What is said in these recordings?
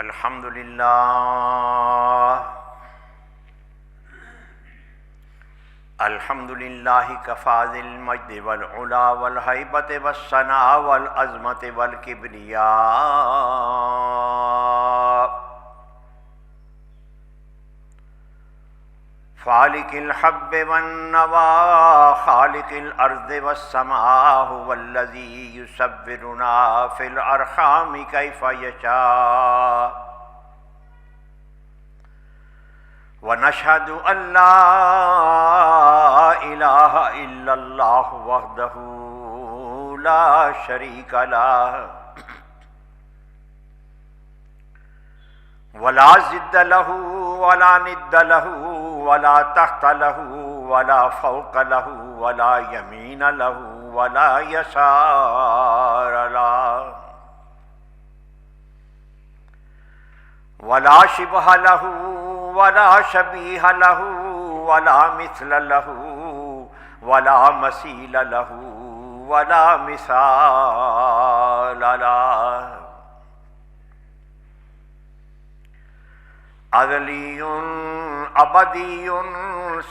الحمد للہ الحمد للہ کفا ذی المجد والعلا والہیبۃ والثناء والعظمۃ والکبریاء فالق الحب والنوى خالق الارض والسماء هو الذي يصورنا في الارحام كيف يشاء ونشهد ان لا اله الا الله وحده لا شريك له ولا ضد له ولا ند له ولا تحت له ولا فوق له ولا يمين له ولا يسار له ولا شبه له ولا شبيه له ولا مثل له ولا مثيل له ولا مثال له ازلی ابدی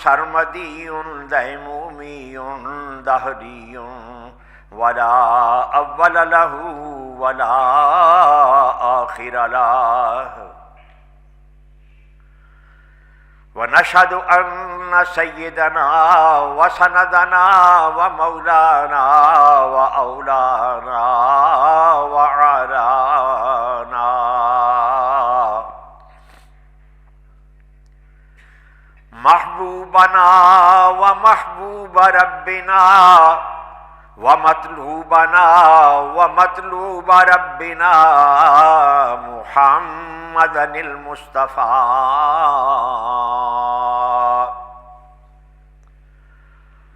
سرمدی دیمومی دہری ولا اول له ولا آخر له ونشهد ان سیدنا وسندنا ومولانا واولانا وعرانا محبوبنا ومحبوب ربنا ومطلوبنا ومطلوب ربنا محمد المصطفى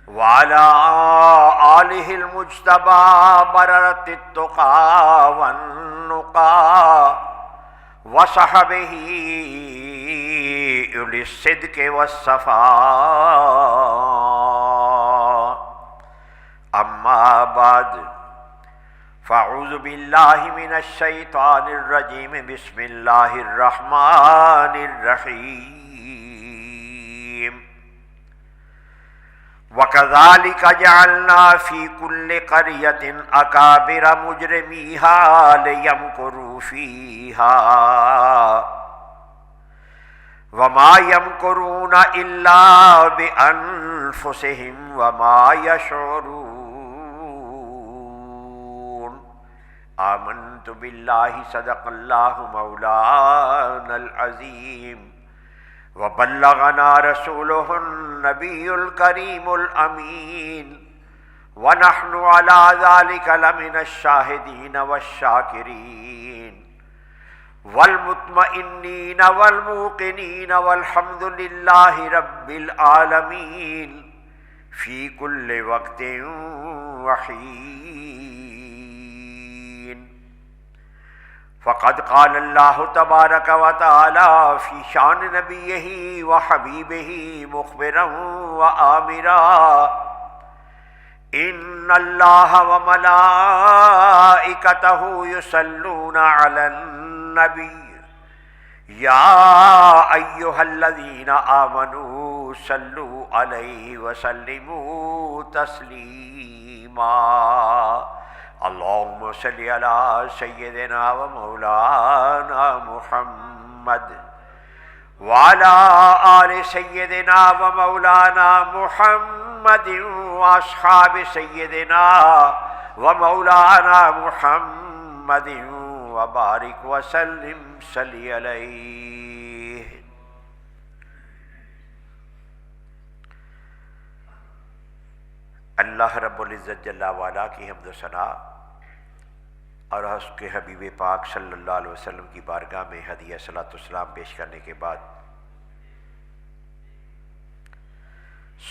وعلى آله المجتبى بررة التقى والنقى وصحبه أولي الصدق والصفاء أما بعد فأعوذ بالله من الشيطان الرجيم بسم الله الرحمن الرحيم وكذلك جعلنا في كل قرية أكابر مجرميها ليمكروا فيها وما يمكرون إلا بأنفسهم وما يشعرون آمنت بالله صدق الله مولانا العظيم وبلغنا رسوله النبي الكريم الأمين ونحن على ذلك لمن الشاهدين والشاكرين والمطمئنين والموقنين والحمد لله رب العالمين في كل وقت وحين فقد قال الله تبارك وتعالى في شان نبيه وحبيبه مخبرا وآمرا إن الله وملائكته يصلون على النبي يا أيها الذين آمنوا صلوا عليه وسلموا تسليما اللهم صل على سيدنا ومولانا محمد وعلى آل سيدنا ومولانا محمد وأصحاب سيدنا ومولانا محمد وبارك وسلم صلی علیہ۔ اللہ رب العزت جل وعلا کی حمد و ثنا اور اس کے حبیب پاک صلی اللہ علیہ وسلم کی بارگاہ میں ہدیہ صلاۃ والسلام پیش کرنے کے بعد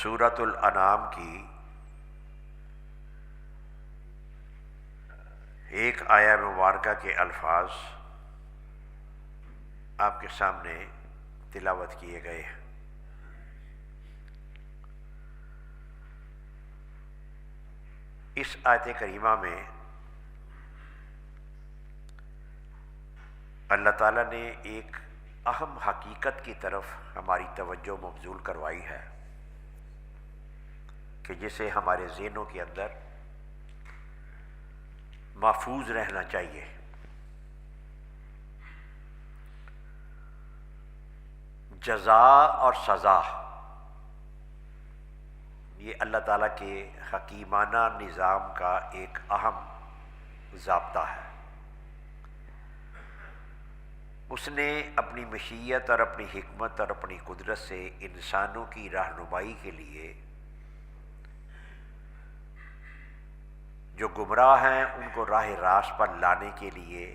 سورۃ الانعام کی ایک آیہ مبارکہ کے الفاظ آپ کے سامنے تلاوت کیے گئے ہیں۔ اس آیت کریمہ میں اللہ تعالیٰ نے ایک اہم حقیقت کی طرف ہماری توجہ مبذول کروائی ہے کہ جسے ہمارے ذہنوں کے اندر محفوظ رہنا چاہیے۔ جزا اور سزا یہ اللہ تعالیٰ کے حکیمانہ نظام کا ایک اہم ضابطہ ہے۔ اس نے اپنی مشیت اور اپنی حکمت اور اپنی قدرت سے انسانوں کی رہنمائی کے لیے جو گمراہ ہیں ان کو راہ راست پر لانے کے لیے،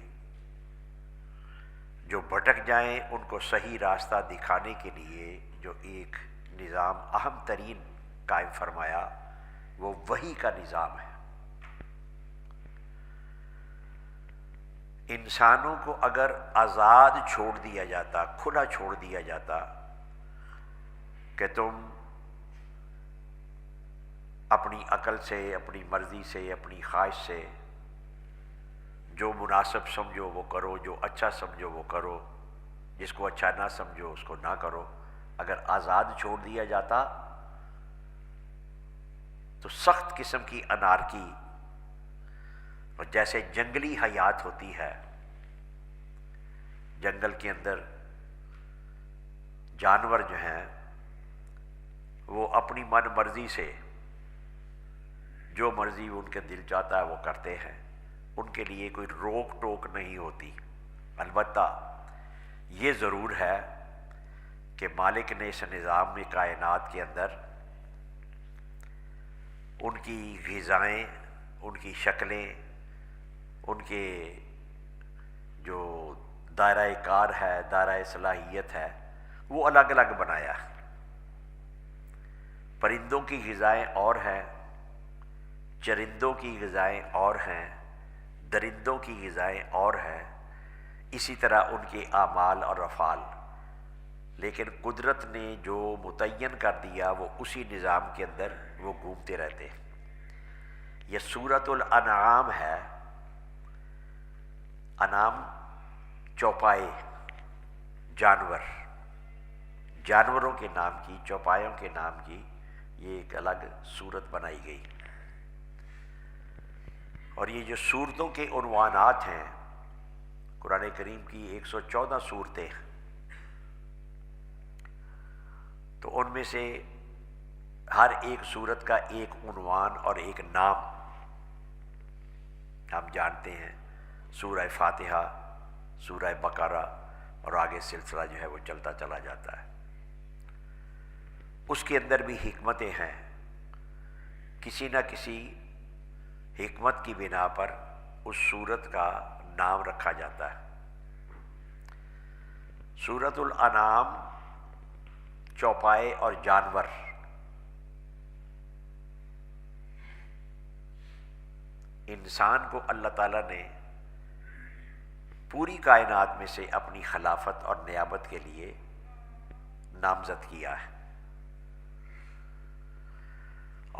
جو بھٹک جائیں ان کو صحیح راستہ دکھانے کے لیے جو ایک نظام اہم ترین قائم فرمایا، وہ وحی کا نظام ہے۔ انسانوں کو اگر آزاد چھوڑ دیا جاتا، کھلا چھوڑ دیا جاتا کہ تم اپنی عقل سے، اپنی مرضی سے، اپنی خواہش سے جو مناسب سمجھو وہ کرو، جو اچھا سمجھو وہ کرو، جس کو اچھا نہ سمجھو اس کو نہ کرو، اگر آزاد چھوڑ دیا جاتا تو سخت قسم کی انارکی اور جیسے جنگلی حیات ہوتی ہے، جنگل کے اندر جانور جو ہیں وہ اپنی من مرضی سے جو مرضی ان کے دل چاہتا ہے وہ کرتے ہیں، ان کے لیے کوئی روک ٹوک نہیں ہوتی۔ البتہ یہ ضرور ہے کہ مالک نے اس نظام میں کائنات کے اندر ان کی غذائیں، ان کی شکلیں، ان کے جو دائرہ کار ہے، دائرہ صلاحیت ہے، وہ الگ الگ بنایا۔ پرندوں کی غذائیں اور ہیں، چرندوں کی غذائیں اور ہیں، درندوں کی غذائیں اور ہیں، اسی طرح ان کے اعمال اور افعال، لیکن قدرت نے جو متعین کر دیا وہ اسی نظام کے اندر وہ گھومتے رہتے۔ یہ سورۃ الانعام ہے۔ انعام چوپائے، جانور، جانوروں کے نام کی، چوپایوں کے نام کی یہ ایک الگ صورت بنائی گئی۔ اور یہ جو صورتوں کے عنوانات ہیں، قرآن کریم کی 114 صورتیں، تو ان میں سے ہر ایک صورت کا ایک عنوان اور ایک نام ہم جانتے ہیں۔ سورہ فاتحہ، سورہ بقرہ، اور آگے سلسلہ جو ہے وہ چلتا چلا جاتا ہے۔ اس کے اندر بھی حکمتیں ہیں، کسی نہ کسی حکمت کی بنا پر اس سورت کا نام رکھا جاتا ہے۔ سورۃ الانعام چوپائے اور جانور، انسان کو اللہ تعالیٰ نے پوری کائنات میں سے اپنی خلافت اور نیابت کے لیے نامزد کیا ہے،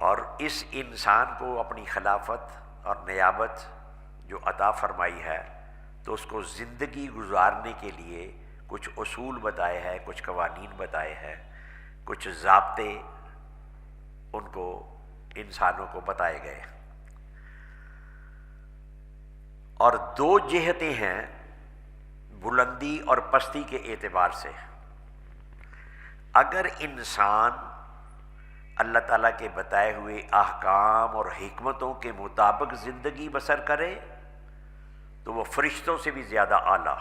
اور اس انسان کو اپنی خلافت اور نیابت جو عطا فرمائی ہے تو اس کو زندگی گزارنے کے لیے کچھ اصول بتائے ہیں، کچھ قوانین بتائے ہیں، کچھ ضابطے ان کو انسانوں کو بتائے گئے۔ اور دو جہتیں ہیں بلندی اور پستی کے اعتبار سے۔ اگر انسان اللہ تعالیٰ کے بتائے ہوئے احکام اور حکمتوں کے مطابق زندگی بسر کرے تو وہ فرشتوں سے بھی زیادہ اعلیٰ۔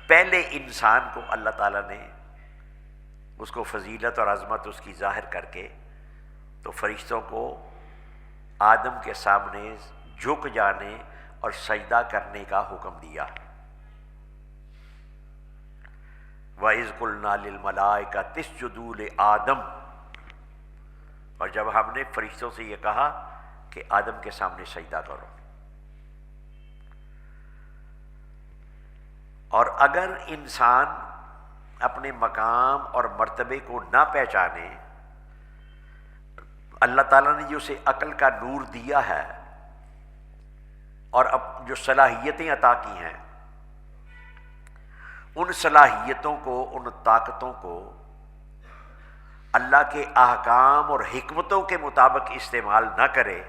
پہلے انسان کو اللہ تعالیٰ نے اس کو فضیلت اور عظمت اس کی ظاہر کر کے تو فرشتوں کو آدم کے سامنے جھک جانے اور سجدہ کرنے کا حکم دیا۔ وَإِذْ قُلْنَا لِلْمَلَائِكَةِ اسْجُدُوا لِآدَمَ، اور جب ہم نے فرشتوں سے یہ کہا کہ آدم کے سامنے سجدہ کرو۔ اور اگر انسان اپنے مقام اور مرتبے کو نہ پہچانے، اللہ تعالیٰ نے جو اسے عقل کا نور دیا ہے اور اب جو صلاحیتیں عطا کی ہیں ان صلاحیتوں کو، ان طاقتوں کو اللہ کے احکام اور حکمتوں کے مطابق استعمال نہ کرے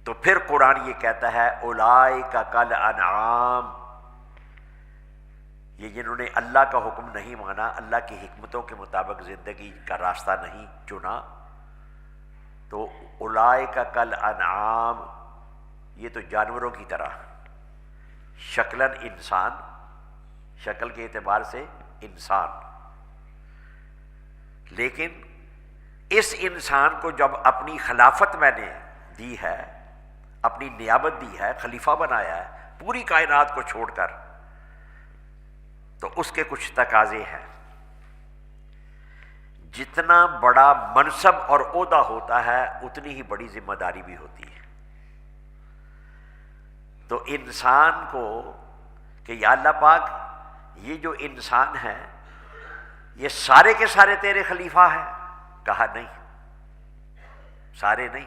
تو پھر قرآن یہ کہتا ہے اولئک کالانعام، یہ جنہوں نے اللہ کا حکم نہیں مانا، اللہ کی حکمتوں کے مطابق زندگی کا راستہ نہیں چنا، تو اولئک کالانعام، یہ تو جانوروں کی طرح، شکلاً انسان، شکل کے اعتبار سے انسان، لیکن اس انسان کو جب اپنی خلافت میں نے دی ہے، اپنی نیابت دی ہے، خلیفہ بنایا ہے پوری کائنات کو چھوڑ کر، تو اس کے کچھ تقاضے ہیں۔ جتنا بڑا منصب اور عہدہ ہوتا ہے اتنی ہی بڑی ذمہ داری بھی ہوتی ہے۔ تو انسان کو کہ یا اللہ پاک یہ جو انسان ہے یہ سارے کے سارے تیرے خلیفہ ہیں، کہا نہیں، سارے نہیں،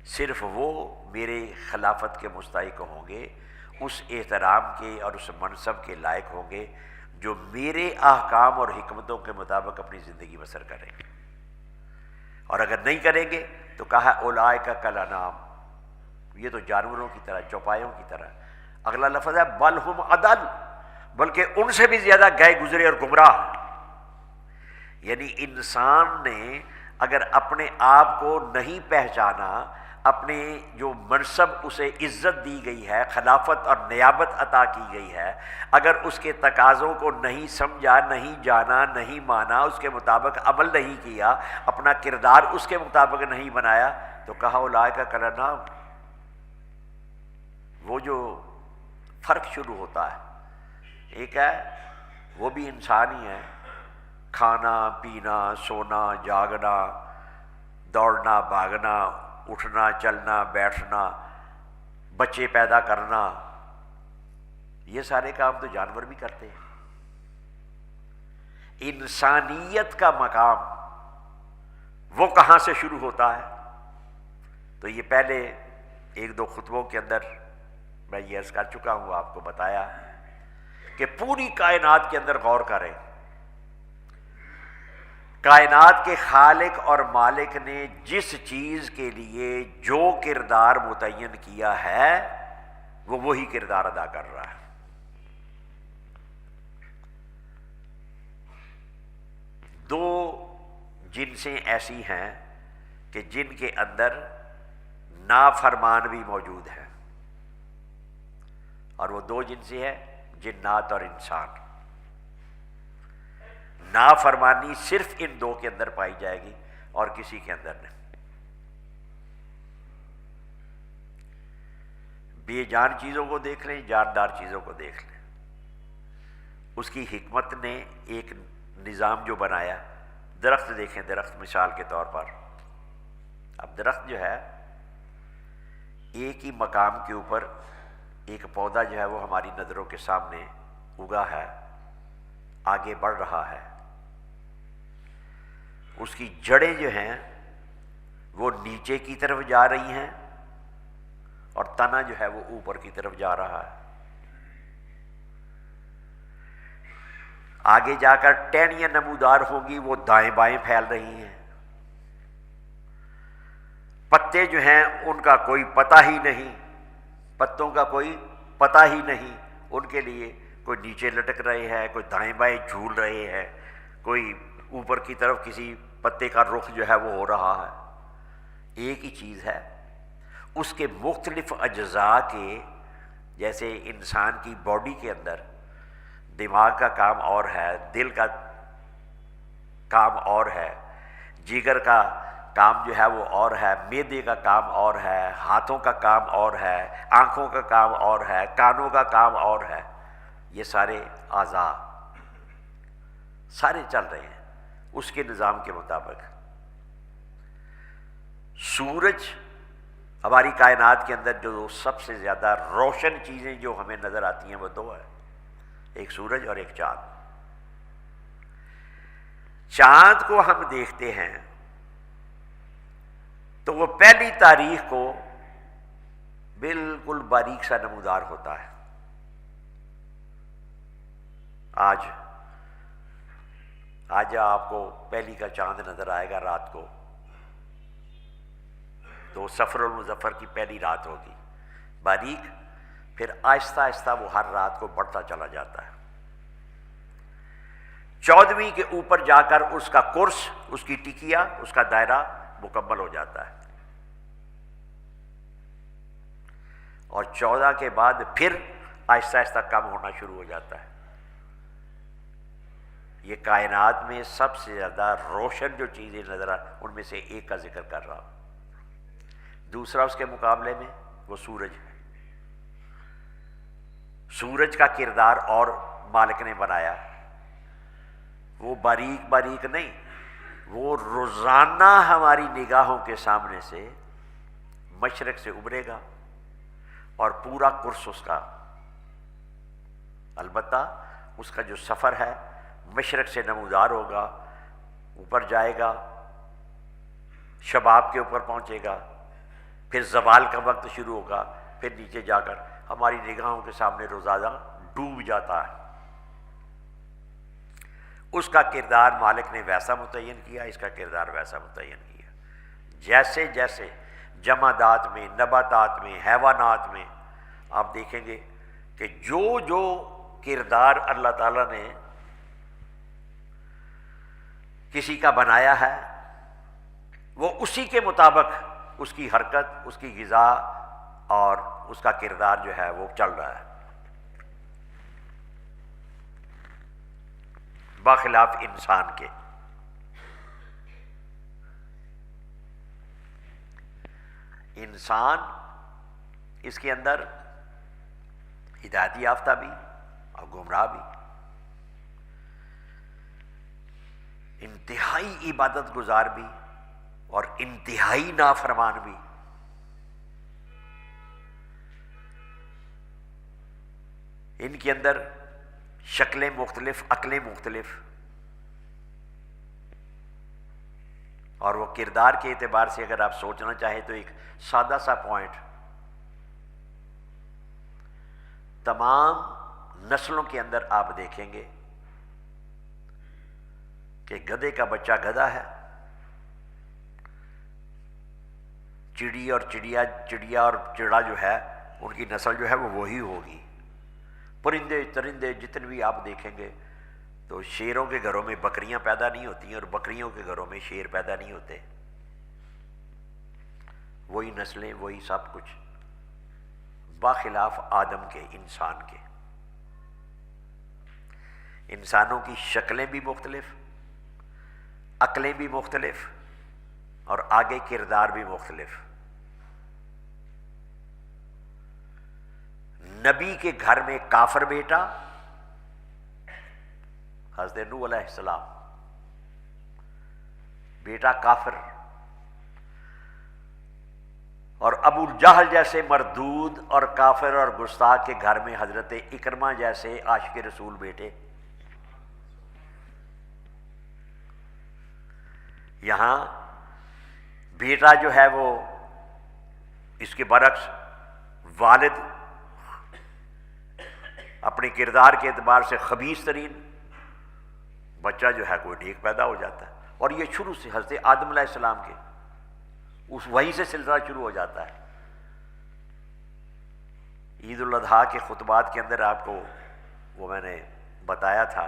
صرف وہ میرے خلافت کے مستحق ہوں گے، اس احترام کے اور اس منصب کے لائق ہوں گے جو میرے احکام اور حکمتوں کے مطابق اپنی زندگی بسر کریں گے، اور اگر نہیں کریں گے تو کہا اولئک کالانعام، یہ تو جانوروں کی طرح، چوپایوں کی طرح۔ اگلا لفظ ہے بل ہم اضل، بلکہ ان سے بھی زیادہ گئے گزرے اور گمراہ۔ یعنی انسان نے اگر اپنے آپ کو نہیں پہچانا، اپنے جو منصب اسے عزت دی گئی ہے، خلافت اور نیابت عطا کی گئی ہے، اگر اس کے تقاضوں کو نہیں سمجھا، نہیں جانا، نہیں مانا، اس کے مطابق عمل نہیں کیا، اپنا کردار اس کے مطابق نہیں بنایا، تو کہا اولئک کالانعام۔ وہ جو فرق شروع ہوتا ہے، ایک ہے وہ بھی انسان ہی ہے، کھانا پینا سونا جاگنا دوڑنا بھاگنا اٹھنا چلنا بیٹھنا بچے پیدا کرنا، یہ سارے کام تو جانور بھی کرتے ہیں۔ انسانیت کا مقام وہ کہاں سے شروع ہوتا ہے؟ تو یہ پہلے ایک دو خطبوں کے اندر میں یہ عرض کر چکا ہوں، آپ کو بتایا کہ پوری کائنات کے اندر غور کریں، کائنات کے خالق اور مالک نے جس چیز کے لیے جو کردار متعین کیا ہے وہ وہی کردار ادا کر رہا ہے۔ دو جنسیں ایسی ہیں کہ جن کے اندر نافرمان بھی موجود ہے، اور وہ دو جنسیں ہیں جنات اور انسان۔ نافرمانی صرف ان دو کے اندر پائی جائے گی اور کسی کے اندر نہیں۔ بے جان چیزوں کو دیکھ لیں، جاندار چیزوں کو دیکھ لیں، اس کی حکمت نے ایک نظام جو بنایا، درخت دیکھیں، درخت مثال کے طور پر، اب درخت جو ہے ایک ہی مقام کے اوپر ایک پودا جو ہے وہ ہماری نظروں کے سامنے اگا ہے، آگے بڑھ رہا ہے، اس کی جڑیں جو ہیں وہ نیچے کی طرف جا رہی ہیں اور تنا جو ہے وہ اوپر کی طرف جا رہا ہے، آگے جا کر ٹہنیاں نمودار ہوں گی، وہ دائیں بائیں پھیل رہی ہیں، پتے جو ہیں ان کا کوئی پتہ ہی نہیں، پتوں کا کوئی پتہ ہی نہیں، ان کے لیے کوئی نیچے لٹک رہے ہیں، کوئی دائیں بائیں جھول رہے ہیں، کوئی اوپر کی طرف کسی پتے کا رخ جو ہے وہ ہو رہا ہے۔ ایک ہی چیز ہے، اس کے مختلف اجزاء کے، جیسے انسان کی باڈی کے اندر دماغ کا کام اور ہے، دل کا کام اور ہے، جگر کا کام جو ہے وہ اور ہے، معدے کا کام اور ہے، ہاتھوں کا کام اور ہے، آنکھوں کا کام اور ہے، کانوں کا کام اور ہے، یہ سارے اعضاء سارے چل رہے ہیں اس کے نظام کے مطابق۔ سورج ہماری کائنات کے اندر جو سب سے زیادہ روشن چیزیں جو ہمیں نظر آتی ہیں وہ دو ہیں، ایک سورج اور ایک چاند۔ چاند کو ہم دیکھتے ہیں تو وہ پہلی تاریخ کو بالکل باریک سا نمودار ہوتا ہے۔ آج آپ کو پہلی کا چاند نظر آئے گا رات کو، تو سفر المظفر کی پہلی رات ہوگی، باریک، پھر آہستہ آہستہ وہ ہر رات کو بڑھتا چلا جاتا ہے۔ 14ویں کے اوپر جا کر اس کا کورس، اس کی ٹکیا، اس کا دائرہ مکمل ہو جاتا ہے، اور 14 کے بعد پھر آہستہ آہستہ کم ہونا شروع ہو جاتا ہے۔ یہ کائنات میں سب سے زیادہ روشن جو چیزیں نظر ان میں سے ایک کا ذکر کر رہا ہوں۔ دوسرا اس کے مقابلے میں وہ سورج ہے۔ سورج کا کردار اور مالک نے بنایا، وہ باریک باریک نہیں، وہ روزانہ ہماری نگاہوں کے سامنے سے مشرق سے ابھرے گا اور پورا کورس اس کا، البتہ اس کا جو سفر ہے مشرق سے نمودار ہوگا، اوپر جائے گا، شباب کے اوپر پہنچے گا، پھر زوال کا وقت شروع ہوگا، پھر نیچے جا کر ہماری نگاہوں کے سامنے روزانہ ڈوب جاتا ہے۔ اس کا کردار مالک نے ویسا متعین کیا، اس کا کردار ویسا متعین کیا۔ جیسے جیسے جمادات میں، نباتات میں، حیوانات میں آپ دیکھیں گے کہ جو جو کردار اللہ تعالیٰ نے کسی کا بنایا ہے، وہ اسی کے مطابق اس کی حرکت، اس کی غذا اور اس کا کردار جو ہے وہ چل رہا ہے، بخلاف انسان کے۔ انسان اس کے اندر ہدایت یافتہ بھی اور گمراہ بھی، انتہائی عبادت گزار بھی اور انتہائی نافرمان بھی۔ ان کے اندر شکلیں مختلف، عقلیں مختلف، اور وہ کردار کے اعتبار سے اگر آپ سوچنا چاہیں تو ایک سادہ سا پوائنٹ، تمام نسلوں کے اندر آپ دیکھیں گے کہ گدھے کا بچہ گدھا ہے، چڑی اور چڑیا اور چڑا جو ہے ان کی نسل جو ہے وہ وہی ہوگی۔ پرندے چرندے جتنے بھی آپ دیکھیں گے تو شیروں کے گھروں میں بکریاں پیدا نہیں ہوتی ہیں اور بکریوں کے گھروں میں شیر پیدا نہیں ہوتے، وہی نسلیں، وہی سب کچھ، بخلاف آدم کے، انسان کے۔ انسانوں کی شکلیں بھی مختلف، عقلیں بھی مختلف اور آگے کردار بھی مختلف۔ نبی کے گھر میں کافر بیٹا، حضرت نوح علیہ السلام، بیٹا کافر، اور ابو جہل جیسے مردود اور کافر اور گستاخ کے گھر میں حضرت اکرمہ جیسے عاشق رسول بیٹے۔ یہاں بیٹا جو ہے وہ اس کے برعکس، والد اپنے کردار کے اعتبار سے خبیث ترین، بچہ جو ہے کوئی نیک پیدا ہو جاتا ہے، اور یہ شروع سے حضرت آدم علیہ السلام کے اس وحی سے سلسلہ شروع ہو جاتا ہے۔ عید الاضحیٰ کے خطبات کے اندر آپ کو وہ میں نے بتایا تھا،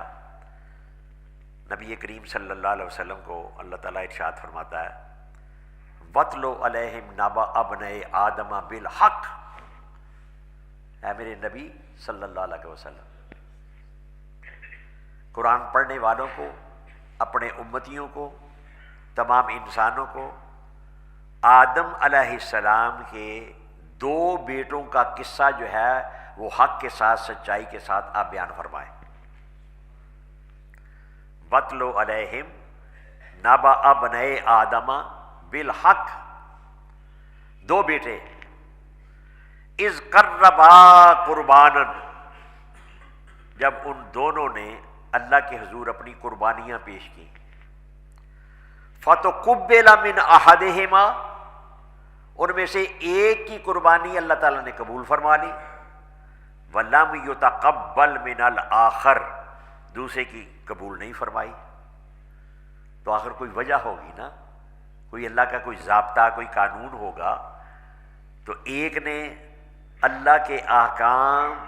نبی کریم صلی اللہ علیہ وسلم کو اللہ تعالیٰ ارشاد فرماتا ہے وَاتْلُ عَلَيْهِمْ نَبَأَ ابْنَيْ آدَمَ بِالْحَقِّ، اے میرے نبی صلی اللہ علیہ وسلم، قرآن پڑھنے والوں کو، اپنے امتیوں کو، تمام انسانوں کو آدم علیہ السلام کے دو بیٹوں کا قصہ جو ہے وہ حق کے ساتھ، سچائی کے ساتھ آپ بیان فرمائیں۔ وَاتْلُ عَلَيْهِمْ نَبَأَ ابْنَيْ آدَمَ بالحق، دو بیٹے، اذ قربا قربانا، جب ان دونوں نے اللہ کے حضور اپنی قربانیاں پیش کی، فتقبل من احدہما، ان میں سے ایک کی قربانی اللہ تعالیٰ نے قبول فرما لی، وَلَمْ يُتَقَبَّلْ مِنَ الْآخَرِ، دوسرے کی قبول نہیں فرمائی۔ تو آخر کوئی وجہ ہوگی نا، کوئی اللہ کا کوئی ضابطہ، کوئی قانون ہوگا۔ تو ایک نے اللہ کے احکام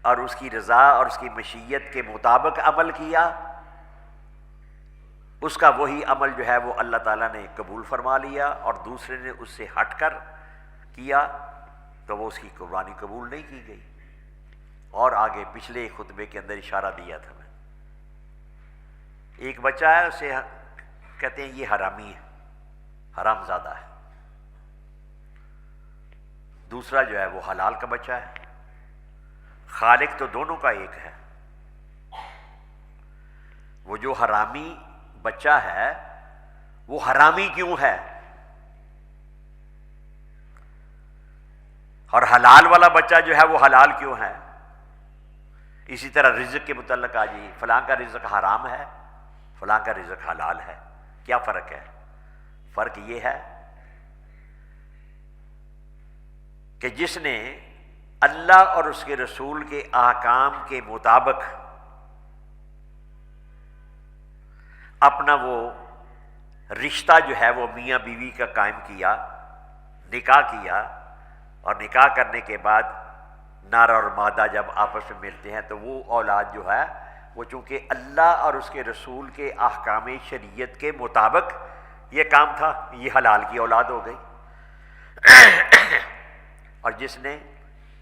اور اس کی رضا اور اس کی مشیت کے مطابق عمل کیا، اس کا وہی عمل جو ہے وہ اللہ تعالیٰ نے قبول فرما لیا، اور دوسرے نے اس سے ہٹ کر کیا تو وہ اس کی قربانی قبول نہیں کی گئی۔ اور آگے پچھلے خطبے کے اندر اشارہ دیا تھا میں، ایک بچہ ہے، اسے کہتے ہیں یہ حرامی ہے، حرام زادہ ہے۔ دوسرا جو ہے وہ حلال کا بچہ ہے۔ خالق تو دونوں کا ایک ہے۔ وہ جو حرامی بچہ ہے وہ حرامی کیوں ہے، اور حلال والا بچہ جو ہے وہ حلال کیوں ہے؟ اسی طرح رزق کے متعلق آ جی، فلاں کا رزق حرام ہے، فلاں کا رزق حلال ہے، کیا فرق ہے؟ فرق یہ ہے کہ جس نے اللہ اور اس کے رسول کے احکام کے مطابق اپنا وہ رشتہ جو ہے وہ میاں بیوی کا قائم کیا، نکاح کیا، اور نکاح کرنے کے بعد نر اور مادہ جب آپس میں ملتے ہیں تو وہ اولاد جو ہے وہ چونکہ اللہ اور اس کے رسول کے احکام شریعت کے مطابق یہ کام تھا، یہ حلال کی اولاد ہو گئی۔ اور جس نے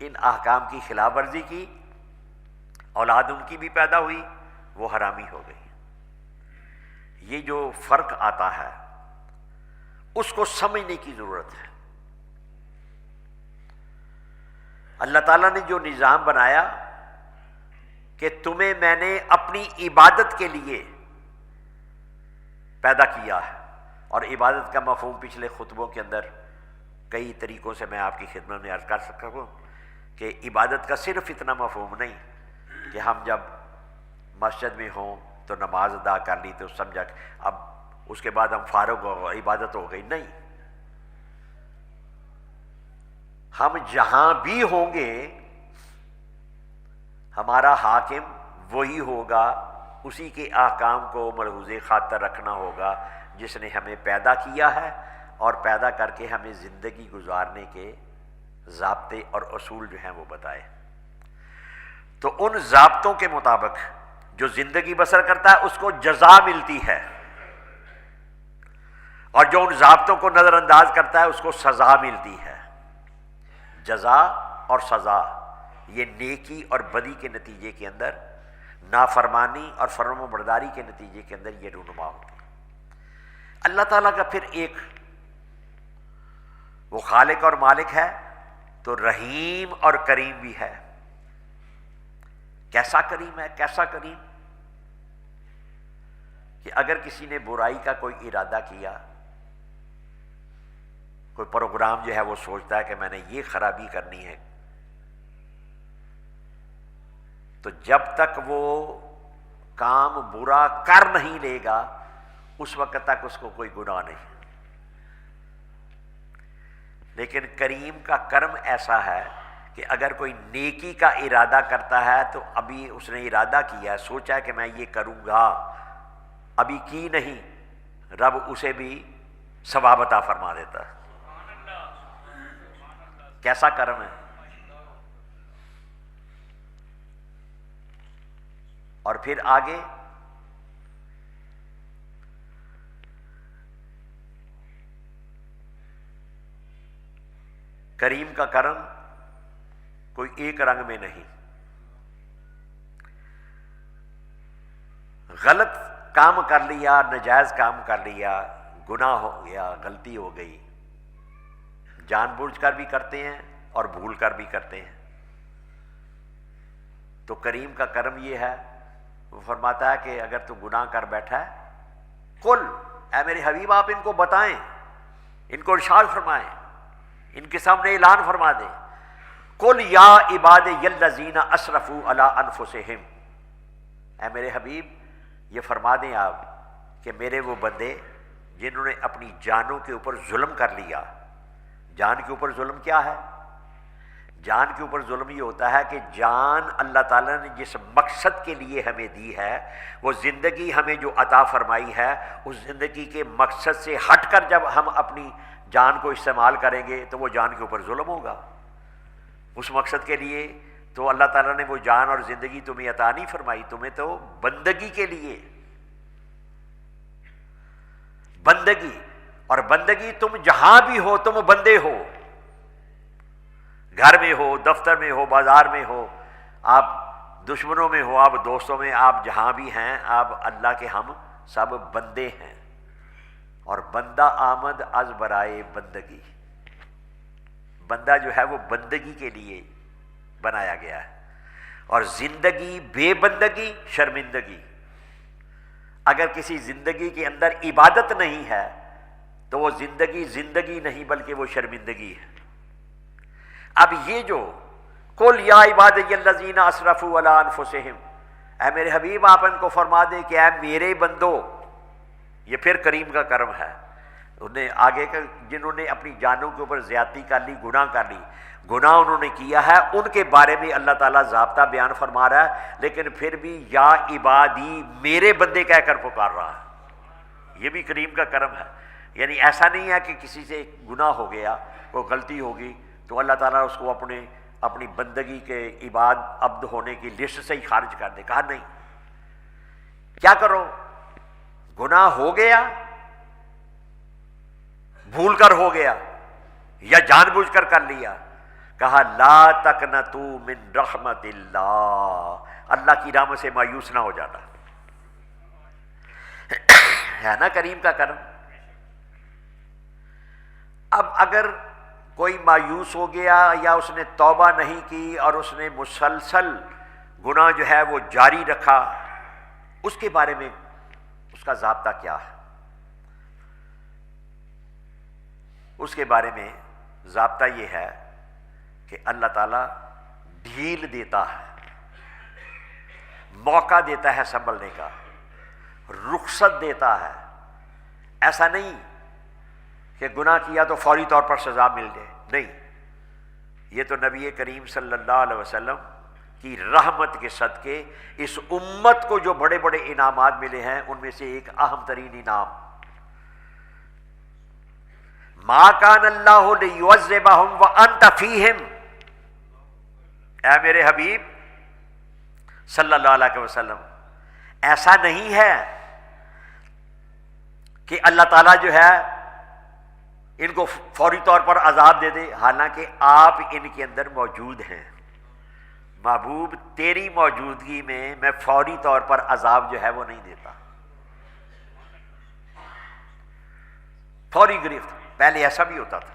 ان احکام کی خلاف ورزی کی، اولاد ان کی بھی پیدا ہوئی، وہ حرامی ہو گئی۔ یہ جو فرق آتا ہے اس کو سمجھنے کی ضرورت ہے۔ اللہ تعالیٰ نے جو نظام بنایا کہ تمہیں میں نے اپنی عبادت کے لیے پیدا کیا ہے، اور عبادت کا مفہوم پچھلے خطبوں کے اندر کئی طریقوں سے میں آپ کی خدمت میں عرض کر سکتا ہوں کہ عبادت کا صرف اتنا مفہوم نہیں کہ ہم جب مسجد میں ہوں تو نماز ادا کر لی تو سمجھا کہ اب اس کے بعد ہم فارغ ہو گئے، عبادت ہو گئی، نہیں۔ ہم جہاں بھی ہوں گے ہمارا حاکم وہی ہوگا، اسی کے احکام کو ملحوظ خاطر رکھنا ہوگا جس نے ہمیں پیدا کیا ہے اور پیدا کر کے ہمیں زندگی گزارنے کے ضابطے اور اصول جو ہیں وہ بتائے۔ تو ان ضابطوں کے مطابق جو زندگی بسر کرتا ہے اس کو جزا ملتی ہے، اور جو ان ضابطوں کو نظر انداز کرتا ہے اس کو سزا ملتی ہے۔ جزا اور سزا یہ نیکی اور بدی کے نتیجے کے اندر، نافرمانی اور فرمان برداری کے نتیجے کے اندر یہ رونما ہوتی ہے۔ اللہ تعالیٰ کا پھر ایک وہ خالق اور مالک ہے تو رحیم اور کریم بھی ہے۔ کیسا کریم ہے، کیسا کریم کہ اگر کسی نے برائی کا کوئی ارادہ کیا، کوئی پروگرام جو ہے وہ سوچتا ہے کہ میں نے یہ خرابی کرنی ہے، تو جب تک وہ کام برا کر نہیں لے گا اس وقت تک اس کو کوئی گناہ نہیں۔ لیکن کریم کا کرم ایسا ہے کہ اگر کوئی نیکی کا ارادہ کرتا ہے تو ابھی اس نے ارادہ کیا ہے، سوچا ہے کہ میں یہ کروں گا، ابھی کی نہیں، رب اسے بھی ثواب عطا فرما دیتا ہے۔ کیسا کرم ہے۔ اور پھر آگے کریم کا کرم کوئی ایک رنگ میں نہیں۔ غلط کام کر لیا، ناجائز کام کر لیا، گناہ ہو گیا، غلطی ہو گئی، جان بوجھ کر بھی کرتے ہیں اور بھول کر بھی کرتے ہیں، تو کریم کا کرم یہ ہے، وہ فرماتا ہے کہ اگر تو گناہ کر بیٹھا ہے، قل، اے میرے حبیب آپ ان کو بتائیں، ان کو ارشاد فرمائیں، ان کے سامنے اعلان فرما دیں، قل یا عبادی الذین اسرفوا علی انفسہم، اے میرے حبیب یہ فرما دیں آپ کہ میرے وہ بندے جنہوں نے اپنی جانوں کے اوپر ظلم کر لیا. جان کے اوپر ظلم کیا ہے؟ جان کے اوپر ظلم یہ ہوتا ہے کہ جان اللہ تعالیٰ نے جس مقصد کے لیے ہمیں دی ہے، وہ زندگی ہمیں جو عطا فرمائی ہے، اس زندگی کے مقصد سے ہٹ کر جب ہم اپنی جان کو استعمال کریں گے تو وہ جان کے اوپر ظلم ہوگا. اس مقصد کے لیے تو اللہ تعالیٰ نے وہ جان اور زندگی تمہیں عطا نہیں فرمائی، تمہیں تو بندگی کے لیے. بندگی، اور بندگی تم جہاں بھی ہو تم بندے ہو. گھر میں ہو، دفتر میں ہو، بازار میں ہو، آپ دشمنوں میں ہو، آپ دوستوں میں، آپ جہاں بھی ہیں، آپ اللہ کے ہم سب بندے ہیں. اور بندہ آمد از برائے بندگی، بندہ جو ہے وہ بندگی کے لیے بنایا گیا ہے. اور زندگی بے بندگی شرمندگی. اگر کسی زندگی کے اندر عبادت نہیں ہے تو وہ زندگی زندگی نہیں بلکہ وہ شرمندگی ہے. اب یہ جو قل یا عبادی الذین اسرفوا علی انفسہم، اے میرے حبیب آپ ان کو فرما دیں کہ اے میرے بندو، یہ پھر کریم کا کرم ہے. انہیں آگے کا جنہوں نے اپنی جانوں کے اوپر زیادتی کر لی، گناہ کر لی، گناہ انہوں نے کیا ہے، ان کے بارے میں اللہ تعالیٰ ضابطہ بیان فرما رہا ہے، لیکن پھر بھی یا عبادی میرے بندے کہہ کر پکار رہا ہے. یہ بھی کریم کا کرم ہے. یعنی ایسا نہیں ہے کہ کسی سے گناہ ہو گیا، کوئی غلطی ہوگی تو اللہ تعالیٰ اس کو اپنی بندگی کے عبد ہونے کی لسٹ سے ہی خارج کر دے. کہا نہیں، کیا کرو، گناہ ہو گیا، بھول کر ہو گیا یا جان بوجھ کر لیا، کہا لا تقنطوا من رحمت اللہ، اللہ کی رحمت سے مایوس نہ ہو جانا. ہے نا کریم کا کرم. اب اگر کوئی مایوس ہو گیا یا اس نے توبہ نہیں کی اور اس نے مسلسل گناہ جو ہے وہ جاری رکھا، اس کے بارے میں اس کا ضابطہ کیا ہے؟ اس کے بارے میں ضابطہ یہ ہے کہ اللہ تعالیٰ ڈھیل دیتا ہے، موقع دیتا ہے سنبھلنے کا، رخصت دیتا ہے. ایسا نہیں کہ گناہ کیا تو فوری طور پر سزا مل جائے، نہیں. یہ تو نبی کریم صلی اللہ علیہ وسلم کی رحمت کے صدقے اس امت کو جو بڑے بڑے انعامات ملے ہیں ان میں سے ایک اہم ترین انعام، ما کان اللہ لیعذبہم وانت فیہم. اے میرے حبیب صلی اللہ علیہ وسلم، ایسا نہیں ہے کہ اللہ تعالیٰ جو ہے ان کو فوری طور پر عذاب دے دے، حالانکہ آپ ان کے اندر موجود ہیں. محبوب تیری موجودگی میں فوری طور پر عذاب جو ہے وہ نہیں دیتا، فوری گرفت. پہلے ایسا بھی ہوتا تھا،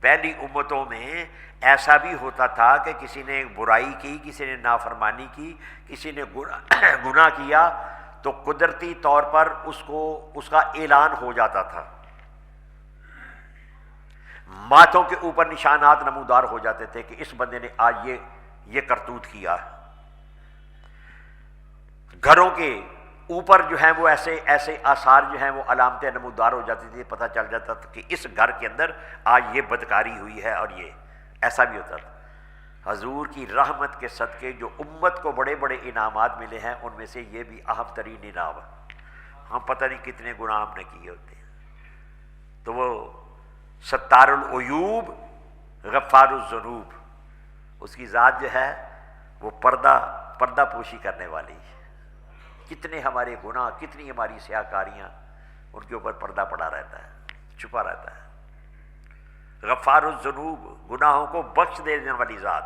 پہلی امتوں میں ایسا بھی ہوتا تھا کہ کسی نے برائی کی، کسی نے نافرمانی کی، کسی نے گناہ کیا تو قدرتی طور پر اس کا اعلان ہو جاتا تھا، ماتھوں کے اوپر نشانات نمودار ہو جاتے تھے کہ اس بندے نے آج یہ کرتوت کیا. گھروں کے اوپر جو ہیں وہ ایسے آثار جو ہیں وہ علامتیں نمودار ہو جاتی تھی، پتہ چل جاتا تھا کہ اس گھر کے اندر آج یہ بدکاری ہوئی ہے. اور یہ ایسا بھی ہوتا تھا. حضور کی رحمت کے صدقے جو امت کو بڑے بڑے انعامات ملے ہیں ان میں سے یہ بھی اہم ترین انعام ہے. ہم پتہ نہیں کتنے گناہ ہم نے کیے ہوتے ہیں. تو وہ ستار العیوب غفار الذنوب، اس کی ذات جو ہے وہ پردہ پوشی کرنے والی ہے. کتنے ہمارے گناہ، کتنی ہماری سیاکاریاں، ان کے اوپر پردہ پڑا رہتا ہے، چھپا رہتا ہے. غفار الذنوب، گناہوں کو بخش دینے والی ذات.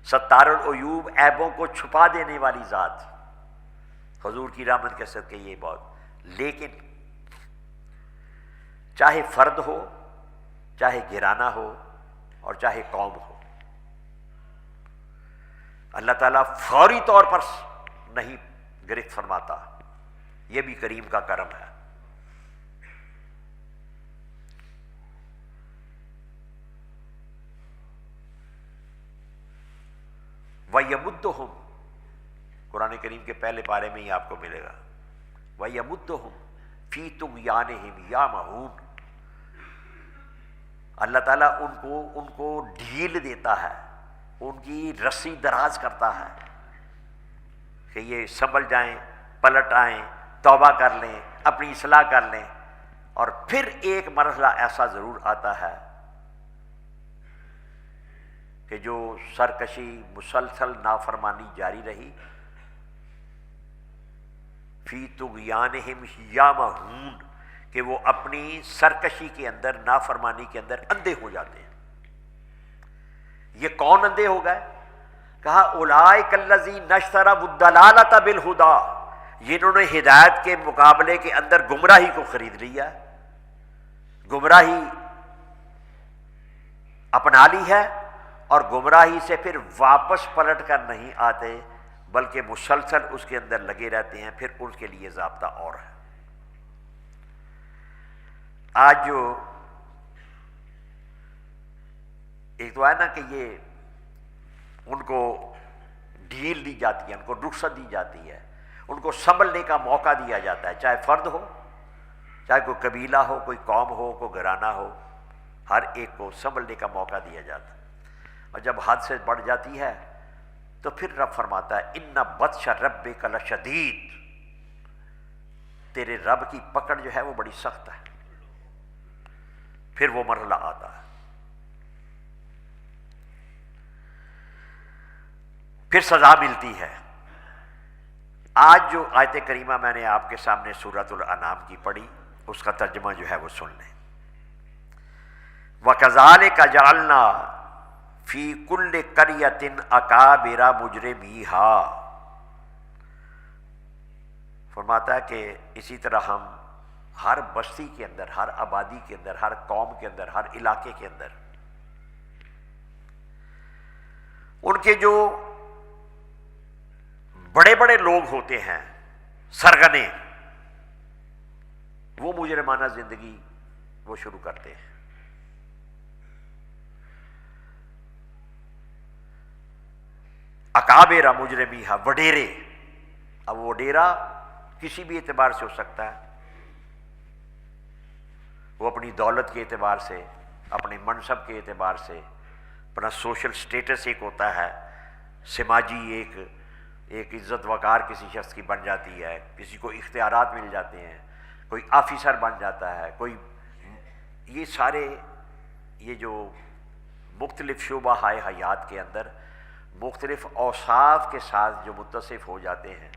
ستار العیوب، عیبوں کو چھپا دینے والی ذات. حضور کی رحمت کے صدقے یہ بہت. لیکن چاہے فرد ہو، چاہے گھرانہ ہو اور چاہے قوم ہو، اللہ تعالیٰ فوری طور پر نہیں گرفت فرماتا. یہ بھی کریم کا کرم ہے. وَيَمُدُّهُمْ، قرآن کریم کے پہلے پارے میں ہی آپ کو ملے گا. وَيَمُدُّهُمْ فی طغیانہم یعمہون، اللہ تعالیٰ ان کو ڈھیل دیتا ہے، ان کی رسی دراز کرتا ہے کہ یہ سنبھل جائیں، پلٹ آئیں، توبہ کر لیں، اپنی اصلاح کر لیں۔ اور پھر ایک مرحلہ ایسا ضرور آتا ہے کہ جو سرکشی، مسلسل نافرمانی جاری رہی، فی طغیانہم یعمہون، کہ وہ اپنی سرکشی کے اندر، نافرمانی کے اندر اندھے ہو جاتے ہیں۔ یہ کون اندھے ہو گئے؟ کہا اولئک الذین اشتروا الضلالۃ بالہدی، جنہوں نے ہدایت کے مقابلے کے اندر گمراہی کو خرید لیا، گمراہی اپنا لی ہے، اور گمراہی سے پھر واپس پلٹ کر نہیں آتے بلکہ مسلسل اس کے اندر لگے رہتے ہیں، پھر ان کے لیے ضابطہ اور ہے۔ آج جو ایک تو ہے نا کہ یہ ان کو ڈھیل دی جاتی ہے، ان کو رخصت دی جاتی ہے، ان کو سنبھلنے کا موقع دیا جاتا ہے، چاہے فرد ہو، چاہے کوئی قبیلہ ہو، کوئی قوم ہو، کوئی گھرانہ ہو، ہر ایک کو سنبھلنے کا موقع دیا جاتا ہے۔ اور جب حد سے بڑھ جاتی ہے تو پھر رب فرماتا ہے ان بطش ربک لشدید، تیرے رب کی پکڑ جو ہے وہ بڑی سخت ہے۔ پھر وہ مرحلہ آتا ہے، پھر سزا ملتی ہے۔ آج جو آیت کریمہ میں نے آپ کے سامنے سورۃ الانعام کی پڑھی، اس کا ترجمہ جو ہے وہ سن لیں۔ وَكَذَلِكَ جَعَلْنَا فِي كُلِّ قَرْيَةٍ أَكَابِرَ مُجْرِمِيهَا، فرماتا ہے کہ اسی طرح ہم ہر بستی کے اندر، ہر آبادی کے اندر، ہر قوم کے اندر، ہر علاقے کے اندر ان کے جو بڑے بڑے لوگ ہوتے ہیں، سرگنے، وہ مجرمانہ زندگی وہ شروع کرتے ہیں۔ اکابر مجرمیہا، وڈیرے۔ اب وڈیرا کسی بھی اعتبار سے ہو سکتا ہے، وہ اپنی دولت کے اعتبار سے، اپنے منصب کے اعتبار سے، اپنا سوشل سٹیٹس ایک ہوتا ہے، سماجی ایک عزت وقار کسی شخص کی بن جاتی ہے، کسی کو اختیارات مل جاتے ہیں، کوئی آفیسر بن جاتا ہے، کوئی، یہ سارے یہ جو مختلف شعبہ حیات کے اندر مختلف اوصاف کے ساتھ جو متصف ہو جاتے ہیں،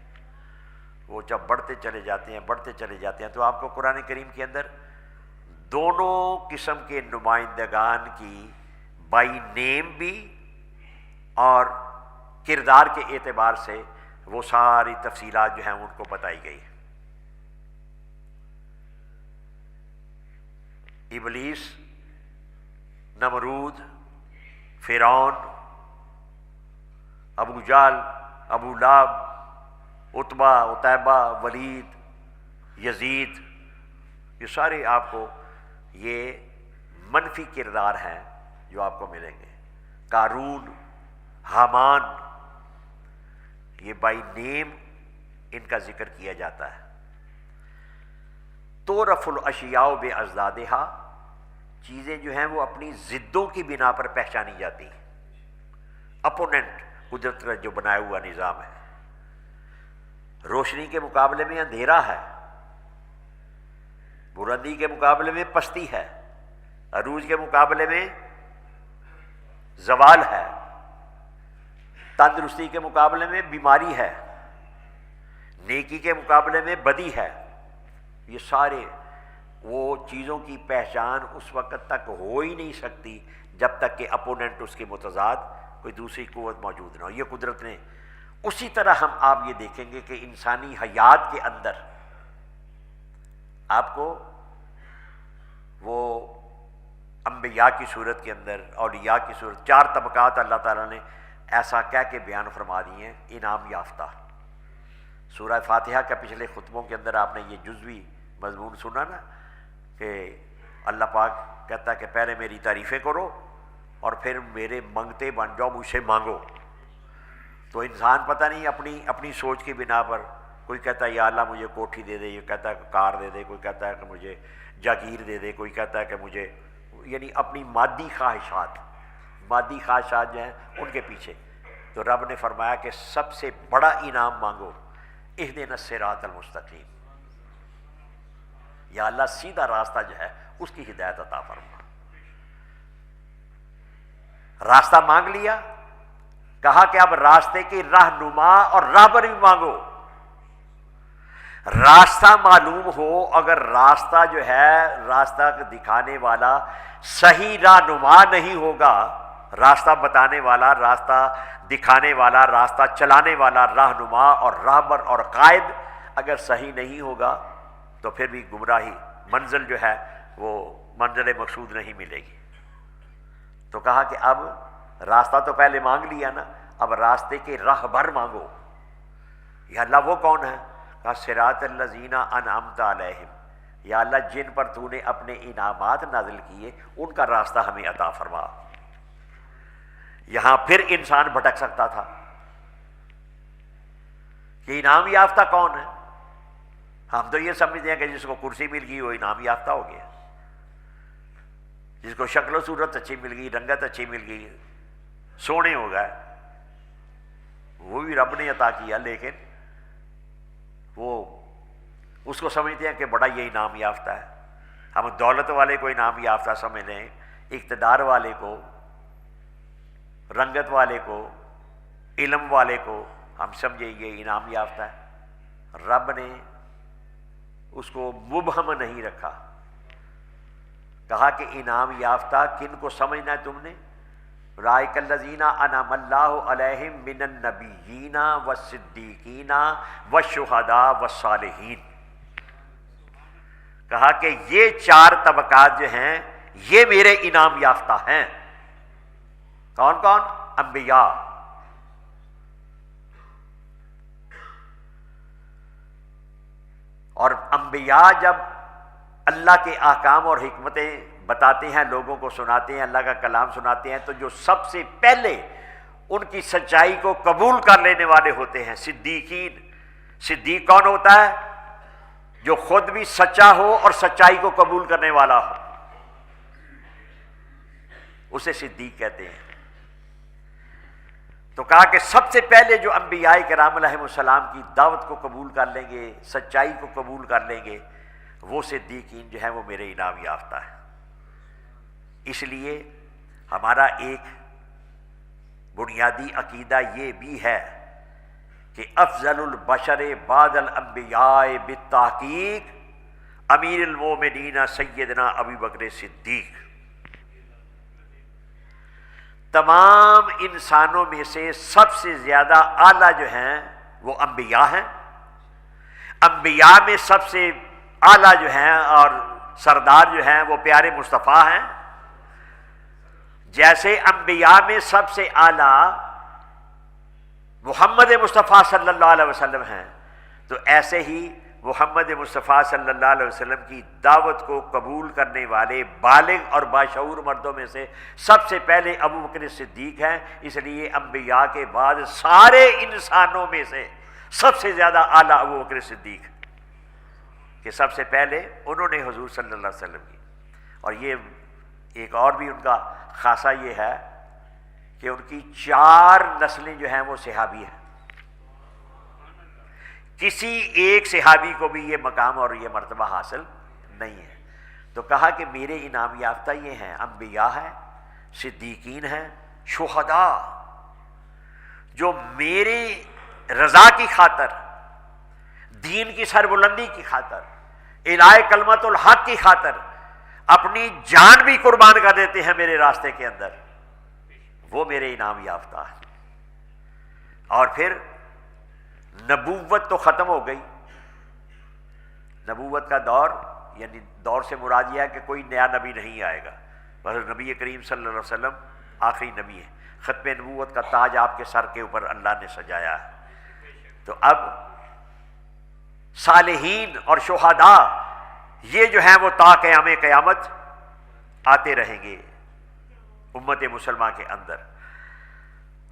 وہ جب بڑھتے چلے جاتے ہیں، بڑھتے چلے جاتے ہیں، تو آپ کو قرآن کریم کے اندر دونوں قسم کے نمائندگان کی بائی نیم بھی اور کردار کے اعتبار سے وہ ساری تفصیلات جو ہیں ان کو بتائی گئی۔ ابلیس، نمرود، فرعون، ابو جہل، ابو لہب، عتبہ، عتیبہ، ولید، یزید، یہ سارے آپ کو یہ منفی کردار ہیں جو آپ کو ملیں گے۔ قارون، حامان، یہ بائی نیم ان کا ذکر کیا جاتا ہے۔ تعرف الاشیاء باضدادھا، چیزیں جو ہیں وہ اپنی ضدوں کی بنا پر پہچانی جاتی ہیں۔ اپوننٹ، قدرت کا جو بنایا ہوا نظام ہے، روشنی کے مقابلے میں اندھیرا ہے، بلندی کے مقابلے میں پستی ہے، عروج کے مقابلے میں زوال ہے، تندرستی کے مقابلے میں بیماری ہے، نیکی کے مقابلے میں بدی ہے۔ یہ سارے وہ چیزوں کی پہچان اس وقت تک ہو ہی نہیں سکتی جب تک کہ اپوننٹ، اس کے متضاد کوئی دوسری قوت موجود نہ ہو۔ یہ قدرت نے، اسی طرح ہم آپ یہ دیکھیں گے کہ انسانی حیات کے اندر آپ کو وہ انبیاء کی صورت کے اندر، اولیاء کی صورت، 4 طبقات اللہ تعالیٰ نے ایسا کہہ کے بیان فرما دیے ہیں، انعام یافتہ۔ سورہ فاتحہ کے پچھلے خطبوں کے اندر آپ نے یہ جزوی مضمون سنا نا کہ اللہ پاک کہتا ہے کہ پہلے میری تعریفیں کرو اور پھر میرے منگتے بن جاؤ، مجھ سے مانگو۔ تو انسان پتہ نہیں اپنی سوچ کی بنا پر کوئی کہتا ہے یا اللہ مجھے کوٹھی دے دے، یہ کہتا ہے کہ کار دے دے، کوئی کہتا ہے کہ مجھے جاگیر دے دے، کوئی کہتا ہے کہ مجھے، یعنی اپنی مادی خواہشات جو ہیں ان کے پیچھے. تو رب نے فرمایا کہ سب سے بڑا انعام مانگو، اہدنا الصراط المستقیم، یا اللہ سیدھا راستہ جو ہے اس کی ہدایت عطا فرما. راستہ مانگ لیا، کہا کہ اب راستے کی رہنما اور راہبر بھی مانگو. راستہ معلوم ہو، اگر راستہ جو ہے راستہ دکھانے والا صحیح رہنما نہیں ہوگا، راستہ بتانے والا، راستہ دکھانے والا، راستہ چلانے والا رہنما اور راہبر اور قائد اگر صحیح نہیں ہوگا تو پھر بھی گمراہی، منزل جو ہے وہ منزل مقصود نہیں ملے گی. تو کہا کہ اب راستہ تو پہلے مانگ لیا نا، اب راستے کے راہبر مانگو. یا اللہ وہ کون ہے؟ کہا صراط الذین انعمت علیہم، یا اللہ جن پر تو نے اپنے انعامات نازل کیے ان کا راستہ ہمیں عطا فرما. یہاں پھر انسان بھٹک سکتا تھا کہ انعام یافتہ کون ہے. ہم تو یہ سمجھتے ہیں کہ جس کو کرسی مل گئی وہ انعام یافتہ ہو گیا، جس کو شکل و صورت اچھی مل گئی، رنگت اچھی مل گئی، سونے ہو گئے، وہ بھی رب نے عطا کیا، لیکن وہ اس کو سمجھتے ہیں کہ بڑا یہ انعام یافتہ ہے. ہم دولت والے کو انعام یافتہ سمجھ لیں، اقتدار والے کو، رنگت والے کو، علم والے کو ہم سمجھے یہ انعام یافتہ ہے. رب نے اس کو مبہم نہیں رکھا، کہا کہ انعام یافتہ کن کو سمجھنا ہے تم نے؟ اولئک الذین انعم اللہ علیہم من النبیین والصدیقین والشہداء والصالحین. کہا کہ یہ چار طبقات جو ہیں یہ میرے انعام یافتہ ہیں. کون کون؟ انبیاء. اور انبیاء جب اللہ کے احکام اور حکمتیں بتاتے ہیں، لوگوں کو سناتے ہیں، اللہ کا کلام سناتے ہیں، تو جو سب سے پہلے ان کی سچائی کو قبول کر لینے والے ہوتے ہیں صدیقین. صدیق کون ہوتا ہے؟ جو خود بھی سچا ہو اور سچائی کو قبول کرنے والا ہو، اسے صدیق کہتے ہیں. تو کہا کہ سب سے پہلے جو انبیاء کرام علیہ السلام کی دعوت کو قبول کر لیں گے، سچائی کو قبول کر لیں گے، وہ صدیقین جو ہیں وہ میرے انعام یافتہ ہیں. اس لیے ہمارا ایک بنیادی عقیدہ یہ بھی ہے کہ افضل البشر بعد الانبیاء بالتحقیق امیر المومنین سیدنا ابی بکر صدیق. تمام انسانوں میں سے سب سے زیادہ اعلیٰ جو ہیں وہ انبیاء ہیں. انبیاء میں سب سے اعلیٰ جو ہیں اور سردار جو ہیں وہ پیارے مصطفیٰ ہیں. جیسے انبیاء میں سب سے اعلیٰ محمد مصطفیٰ صلی اللہ علیہ وسلم ہیں، تو ایسے ہی محمد مصطفیٰ صلی اللہ علیہ وسلم کی دعوت کو قبول کرنے والے بالغ اور باشعور مردوں میں سے سب سے پہلے ابو بکر صدیق ہیں. اس لیے انبیاء کے بعد سارے انسانوں میں سے سب سے زیادہ اعلیٰ ابو بکر صدیق، کہ سب سے پہلے انہوں نے حضور صلی اللہ علیہ وسلم کی. اور یہ ایک اور بھی ان کا خاصہ یہ ہے کہ ان کی 4 نسلیں جو ہیں وہ صحابی ہیں. کسی ایک صحابی کو بھی یہ مقام اور یہ مرتبہ حاصل نہیں ہے. تو کہا کہ میرے انعام یافتہ یہ ہیں، انبیاء ہیں، صدیقین ہیں، شہداء، جو میری رضا کی خاطر، دین کی سربلندی کی خاطر، الہی کلمت الحق کی خاطر اپنی جان بھی قربان کر دیتے ہیں میرے راستے کے اندر، وہ میرے انعام یافتہ ہیں. اور پھر نبوت تو ختم ہو گئی. نبوت کا دور، یعنی دور سے مراد یہ ہے کہ کوئی نیا نبی نہیں آئے گا، بس نبی کریم صلی اللہ علیہ وسلم آخری نبی ہے. ختم نبوت کا تاج آپ کے سر کے اوپر اللہ نے سجایا ہے. تو اب صالحین اور شہداء یہ جو ہیں وہ تا قیام قیامت آتے رہیں گے امت مسلمہ کے اندر.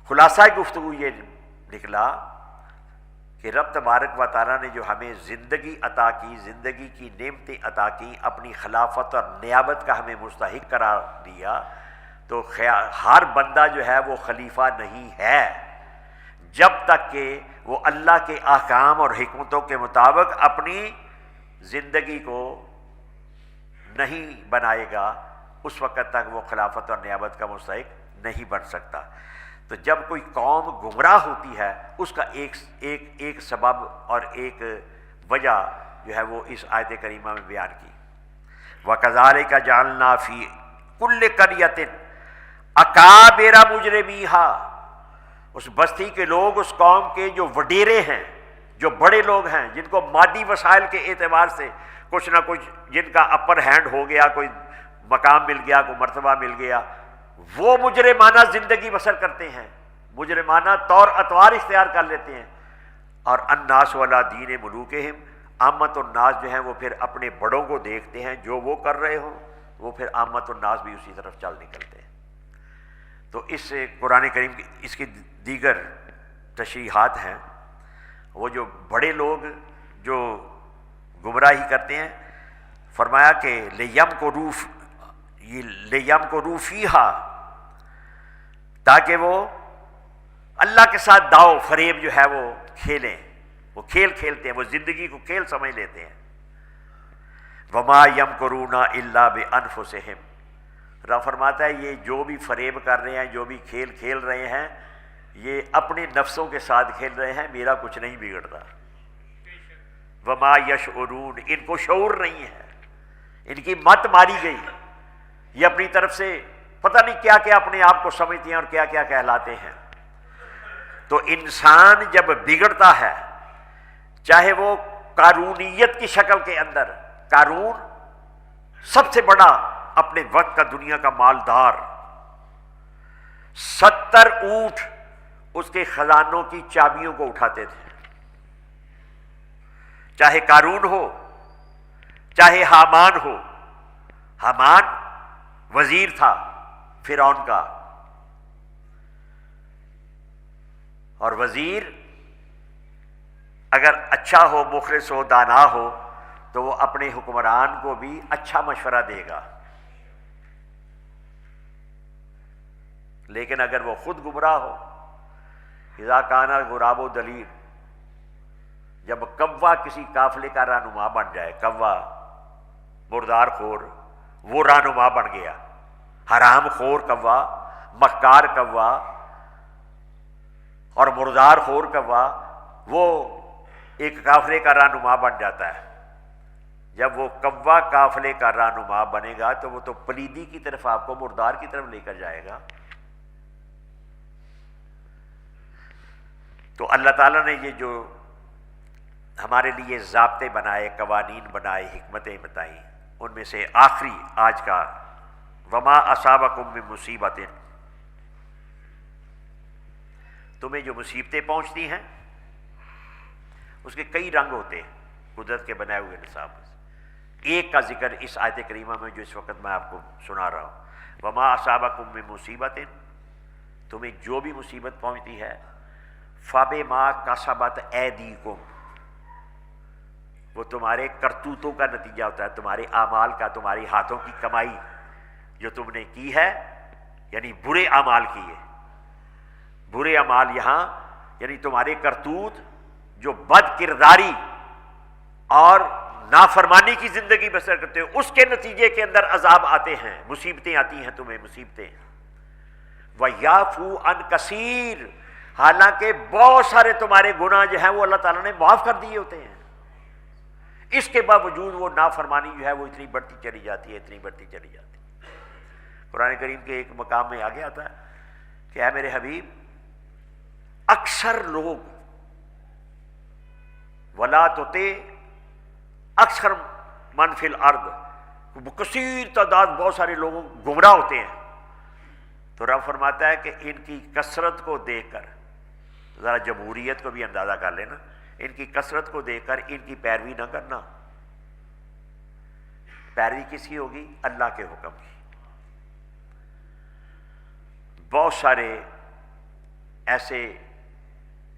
خلاصہ گفتگو یہ نکلا کہ رب تبارک و تعالیٰ نے جو ہمیں زندگی عطا کی، زندگی کی نعمتیں عطا کی، اپنی خلافت اور نیابت کا ہمیں مستحق قرار دیا، تو ہر بندہ جو ہے وہ خلیفہ نہیں ہے جب تک کہ وہ اللہ کے احکام اور حکمتوں کے مطابق اپنی زندگی کو نہیں بنائے گا، اس وقت تک وہ خلافت اور نیابت کا مستحق نہیں بن سکتا۔ تو جب کوئی قوم گمراہ ہوتی ہے، اس کا ایک سبب اور ایک وجہ جو ہے وہ اس آیت کریمہ میں بیان کی۔ وَكَذَلِكَ جَعَلْنَا فِي كُلِّ قَرْيَةٍ أَكَابِرَ مُجْرِمِيهَا، اس بستی کے لوگ، اس قوم کے جو وڈیرے ہیں، جو بڑے لوگ ہیں، جن کو مادی وسائل کے اعتبار سے کچھ نہ کچھ، جن کا اپر ہینڈ ہو گیا، کوئی مقام مل گیا، کوئی مرتبہ مل گیا، وہ مجرمانہ زندگی بسر کرتے ہیں، مجرمانہ طور اطوار اختیار کر لیتے ہیں۔ اور الناس ولا دین ملوکہم، عامت الناس جو ہیں وہ پھر اپنے بڑوں کو دیکھتے ہیں، جو وہ کر رہے ہوں وہ پھر عامت الناس بھی اسی طرف چل نکلتے ہیں۔ تو اس سے قرآن کریم کی اس کی دیگر تشریحات ہیں۔ وہ جو بڑے لوگ جو گمراہی کرتے ہیں، فرمایا کہ لِيَمْكُرُوا فِيهَا، تاکہ وہ اللہ کے ساتھ داؤ فریب جو ہے وہ کھیلیں، وہ کھیل کھیلتے ہیں، وہ زندگی کو کھیل سمجھ لیتے ہیں۔ وَمَا يَمْكُرُونَ إِلَّا بِأَنفُسِهِمْ، رب فرماتا ہے یہ جو بھی فریب کر رہے ہیں، جو بھی کھیل کھیل رہے ہیں، یہ اپنے نفسوں کے ساتھ کھیل رہے ہیں، میرا کچھ نہیں بگڑتا۔ وما یشعرون، ان کو شعور نہیں ہے، ان کی مت ماری گئی، یہ اپنی طرف سے پتہ نہیں کیا کیا اپنے آپ کو سمجھتے ہیں اور کیا کیا کہلاتے ہیں۔ تو انسان جب بگڑتا ہے، چاہے وہ قارونیت کی شکل کے اندر، قارون سب سے بڑا اپنے وقت کا دنیا کا مالدار، 70 اونٹ اس کے خزانوں کی چابیوں کو اٹھاتے تھے، چاہے قارون ہو چاہے حامان ہو۔ حامان وزیر تھا فرعون کا، اور وزیر اگر اچھا ہو، مخلص ہو، دانا ہو، تو وہ اپنے حکمران کو بھی اچھا مشورہ دے گا، لیکن اگر وہ خود گمراہ ہو، اذا کان الغراب دلیر، جب کوا کسی قافلے کا رہنما بن جائے، کوا مردار خور، وہ رہنما بن گیا، حرام خور کوا، مکار کوا اور مردار خور کوا، وہ ایک قافلے کا رہنما بن جاتا ہے۔ جب وہ کوا قافلے کا رہنما بنے گا تو وہ تو پلیدی کی طرف، آپ کو مردار کی طرف لے کر جائے گا۔ تو اللہ تعالیٰ نے یہ جو ہمارے لیے ضابطے بنائے، قوانین بنائے، حکمتیں بتائیں، ان میں سے آخری آج کا وما اصابکم من مصیبت، تمہیں جو مصیبتیں پہنچتی ہیں اس کے کئی رنگ ہوتے ہیں قدرت کے بنائے ہوئے نصاب سے۔ ایک کا ذکر اس آیت کریمہ میں جو اس وقت میں آپ کو سنا رہا ہوں، وما اصابکم من مصیبت، تمہیں جو بھی مصیبت پہنچتی ہے، فبما کسبت ایدیکم، وہ تمہارے کرتوتوں کا نتیجہ ہوتا ہے، تمہارے اعمال کا، تمہاری ہاتھوں کی کمائی جو تم نے کی ہے، یعنی برے اعمال کیے۔ برے اعمال یہاں یعنی تمہارے کرتوت جو بد کرداری اور نافرمانی کی زندگی بسر کرتے ہو، اس کے نتیجے کے اندر عذاب آتے ہیں، مصیبتیں آتی ہیں تمہیں، مصیبتیں۔ وَيَعْفُو عَنْ كَثِيرٍ، حالانکہ بہت سارے تمہارے گناہ جو ہیں وہ اللہ تعالیٰ نے معاف کر دیے ہوتے ہیں، اس کے باوجود وہ نافرمانی جو ہے وہ اتنی بڑھتی چلی جاتی ہے، اتنی بڑھتی چلی جاتی ہے۔ قرآن کریم کے ایک مقام میں آگے آتا ہے کہ اے میرے حبیب، اکثر لوگ ولا تطع اکثر من فی الارض، کثیر تعداد بہت سارے لوگ گمراہ ہوتے ہیں، تو رب فرماتا ہے کہ ان کی کثرت کو دیکھ کر، ذرا جمہوریت کو بھی اندازہ کر لینا، ان کی کثرت کو دیکھ کر ان کی پیروی نہ کرنا۔ پیروی کس کی ہوگی؟ اللہ کے حکم کی۔ بہت سارے ایسے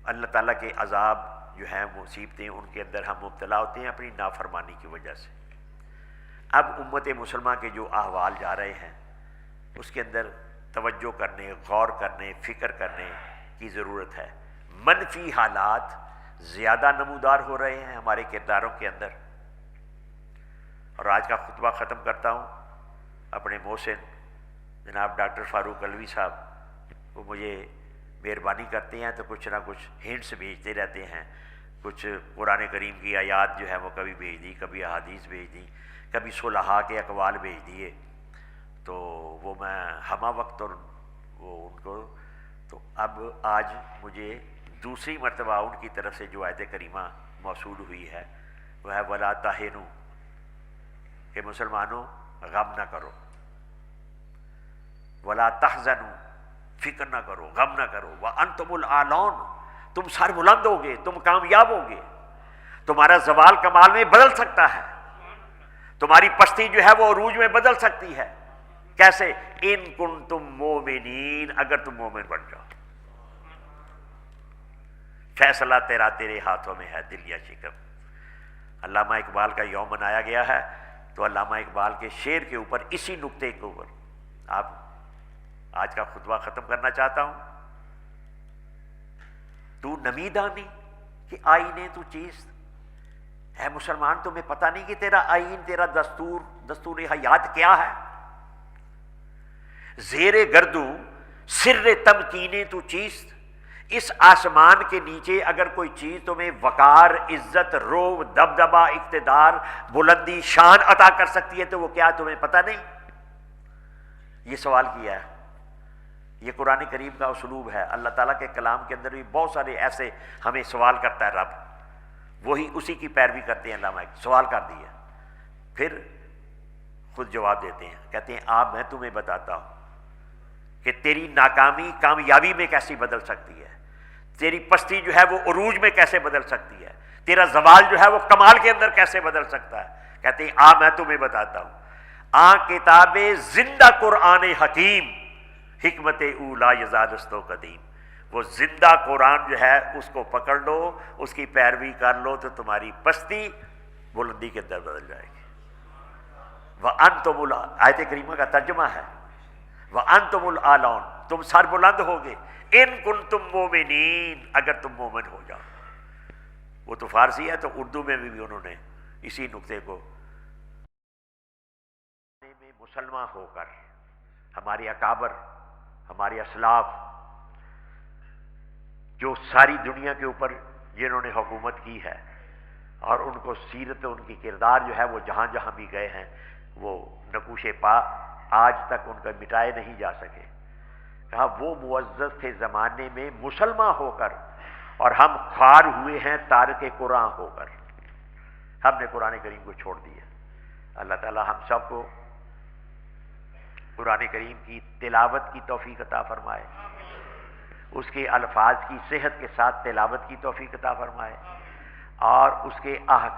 اللہ تعالیٰ کے عذاب جو ہیں مصیبتیں ان کے اندر ہم مبتلا ہوتے ہیں اپنی نافرمانی کی وجہ سے۔ اب امت مسلمہ کے جو احوال جا رہے ہیں اس کے اندر توجہ کرنے، غور کرنے، فکر کرنے کی ضرورت ہے۔ منفی حالات زیادہ نمودار ہو رہے ہیں ہمارے کرداروں کے اندر۔ اور آج کا خطبہ ختم کرتا ہوں اپنے محسن جناب ڈاکٹر فاروق علوی صاحب، وہ مجھے مہربانی کرتے ہیں تو کچھ نہ کچھ ہنٹس بھیجتے رہتے ہیں، کچھ قرآن کریم کی آیات جو ہے وہ کبھی بھیج دی، کبھی احادیث بھیج دی، کبھی صلحاء کے اقوال بھیج دیے، تو وہ میں ہمہ وقت اور وہ ان کو تو اب آج مجھے دوسری مرتبہ ان کی طرف سے جو آیت کریمہ موصول ہوئی ہے وہ ہے وَلَا تَهِنُوا، کہ مسلمانوں غم نہ کرو، وَلَا تَحْزَنُوا، فکر نہ کرو، غم نہ کرو، وَأَنْتُمُ الْأَعْلَوْنَ، تم سر بلند ہوگے، تم کامیاب ہوگے، تمہارا زوال کمال میں بدل سکتا ہے، تمہاری پستی جو ہے وہ عروج میں بدل سکتی ہے۔ کیسے؟ ان کنتم مومنین، اگر تم مومن بن جاؤ، فیصلہ تیرے ہاتھوں میں ہے، دل یا شکم۔ علامہ اقبال کا یوم منایا گیا ہے، تو علامہ اقبال کے شعر کے اوپر اسی نقطے کے اوپر آپ آج کا خطبہ ختم کرنا چاہتا ہوں۔ تو نمی دانی کہ آئینے تو چیز ہے مسلمان، تمہیں پتہ نہیں کہ تیرا آئین، تیرا دستور حیات کیا ہے؟ زیر گردوں سر تمکینے تو چیز، اس آسمان کے نیچے اگر کوئی چیز تمہیں وقار، عزت، رعب، دبدبہ، اقتدار، بلندی، شان عطا کر سکتی ہے تو وہ کیا تمہیں پتہ نہیں؟ یہ سوال کیا ہے۔ یہ قرآن کریم کا اسلوب ہے۔ اللہ تعالیٰ کے کلام کے اندر بھی بہت سارے ایسے ہمیں سوال کرتا ہے رب، وہی اسی کی پیروی کرتے ہیں۔ علامہ سوال کر دیا، پھر خود جواب دیتے ہیں، کہتے ہیں آپ میں تمہیں بتاتا ہوں کہ تیری ناکامی کامیابی میں کیسی بدل سکتی ہے، تیری پستی جو ہے وہ عروج میں کیسے بدل سکتی ہے، تیرا زوال جو ہے وہ کمال کے اندر کیسے بدل سکتا ہے۔ کہتے ہیں میں تمہیں بتاتا ہوں، کتاب زندہ قرآن حکیم، حکمت اولا یزالستو قدیم، وہ زندہ قرآن جو ہے اس کو پکڑ لو، اس کی پیروی کر لو تو تمہاری پستی بلندی کے اندر بدل جائے گی۔ وَأَنْتُمُ آیت کریمہ کا ترجمہ ہے وَأَنْتُمُ الْأَعْلَوْنَ، تم سر بلند ہوگے، ان کنتم مومنین، اگر تم مومن ہو جاؤ۔ وہ تو فارسی ہے، تو اردو میں بھی انہوں نے اسی نقطے کو میں مسلمان ہو کر ہمارے اکابر، ہمارے اسلاف جو ساری دنیا کے اوپر جنہوں نے حکومت کی ہے، اور ان کو سیرت، ان کی کردار جو ہے وہ جہاں جہاں بھی گئے ہیں وہ نقوش پا آج تک ان کا مٹائے نہیں جا سکے۔ کہا وہ معزز تھے زمانے میں مسلمان ہو کر، اور ہم خوار ہوئے ہیں تارک قرآن ہو کر، ہم نے قرآن کریم کو چھوڑ دیا۔ اللہ تعالی ہم سب کو قرآن کریم کی تلاوت کی توفیق عطا فرمائے، اس کے الفاظ کی صحت کے ساتھ تلاوت کی توفیق عطا فرمائے، اور اس کے احکام